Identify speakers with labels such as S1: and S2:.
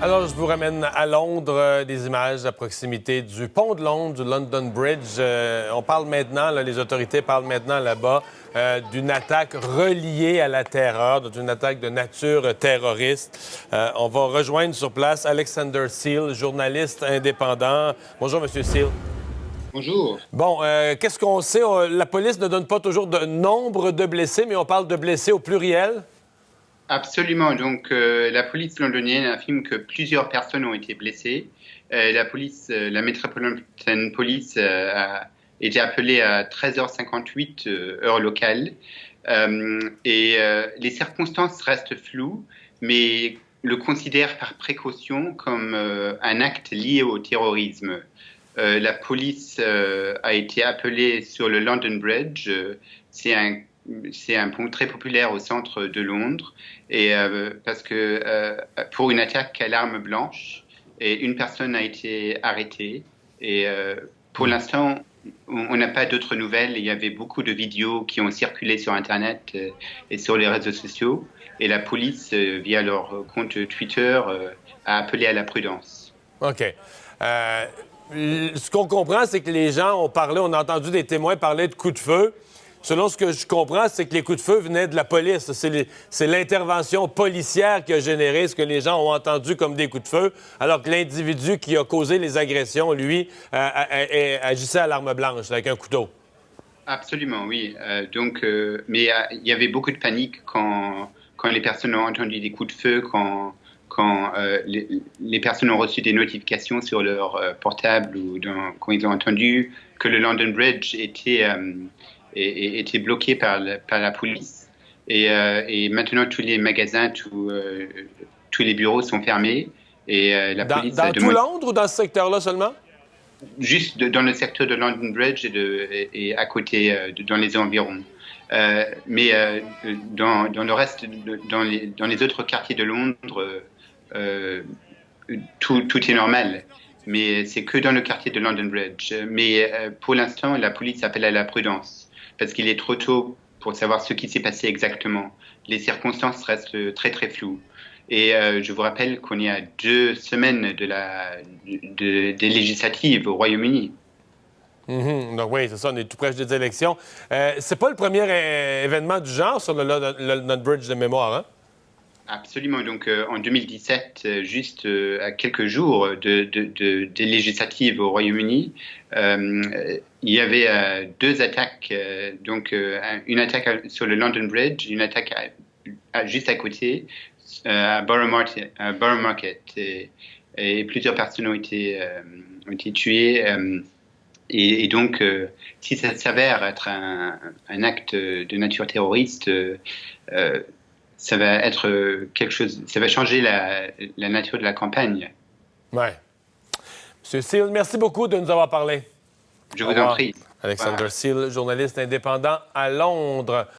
S1: Alors, je vous ramène à Londres des images à proximité du pont de Londres, du London Bridge. On parle maintenant, les autorités parlent maintenant là-bas d'une attaque reliée à la terreur, d'une attaque de nature terroriste. On va rejoindre sur place Alexander Seal, journaliste indépendant. Bonjour, Monsieur Seal.
S2: Bonjour.
S1: Bon, qu'est-ce qu'on sait? La police ne donne pas toujours de nombre de blessés, mais on parle de blessés au pluriel.
S2: Absolument. Donc, la police londonienne affirme que plusieurs personnes ont été blessées. La Metropolitan Police a été appelée à 13h58 heure locale. Les circonstances restent floues, mais le considèrent par précaution comme un acte lié au terrorisme. La police a été appelée sur le London Bridge. C'est un pont très populaire au centre de Londres parce que pour une attaque à l'arme blanche, et une personne a été arrêtée. Pour l'instant, on n'a pas d'autres nouvelles. Il y avait beaucoup de vidéos qui ont circulé sur Internet et sur les réseaux sociaux. Et la police, via leur compte Twitter, a appelé à la prudence.
S1: OK. Ce qu'on comprend, c'est que les gens ont parlé, on a entendu des témoins parler de coups de feu. Selon ce que je comprends, c'est que les coups de feu venaient de la police. C'est l'intervention policière qui a généré ce que les gens ont entendu comme des coups de feu, alors que l'individu qui a causé les agressions, lui, agissait à l'arme blanche, avec un couteau.
S2: Absolument, oui. Mais il y avait beaucoup de panique quand les personnes ont entendu des coups de feu, quand les personnes ont reçu des notifications sur leur portable quand ils ont entendu que le London Bridge était bloqué par la police. Et maintenant, tous les magasins, tous les bureaux sont fermés. Et la police
S1: Dans tout Londres ou dans ce secteur-là seulement?
S2: Juste dans le secteur de London Bridge et à côté, dans les environs. Mais dans le reste, dans les autres quartiers de Londres, tout est normal. Mais c'est que dans le quartier de London Bridge. Mais pour l'instant, la police appelle à la prudence parce qu'il est trop tôt pour savoir ce qui s'est passé exactement. Les circonstances restent très, très floues. Et je vous rappelle qu'on est à 2 semaines des législatives au Royaume-Uni.
S1: Donc oui, c'est ça, on est tout proche des élections. C'est pas le premier événement du genre sur le London Bridge de mémoire, hein?
S2: Absolument. Donc en 2017, juste à quelques jours des législatives au Royaume-Uni, il y avait 2 attaques. Une attaque sur le London Bridge, une attaque juste à côté, à Borough Market. Et plusieurs personnes ont été tuées. Et donc, si ça s'avère être un acte de nature terroriste, ça va être quelque chose, ça va changer la nature de la campagne.
S1: Ouais. Monsieur Seal, merci beaucoup de nous avoir parlé.
S2: Je vous en prie.
S1: Alexander Seal, journaliste indépendant à Londres.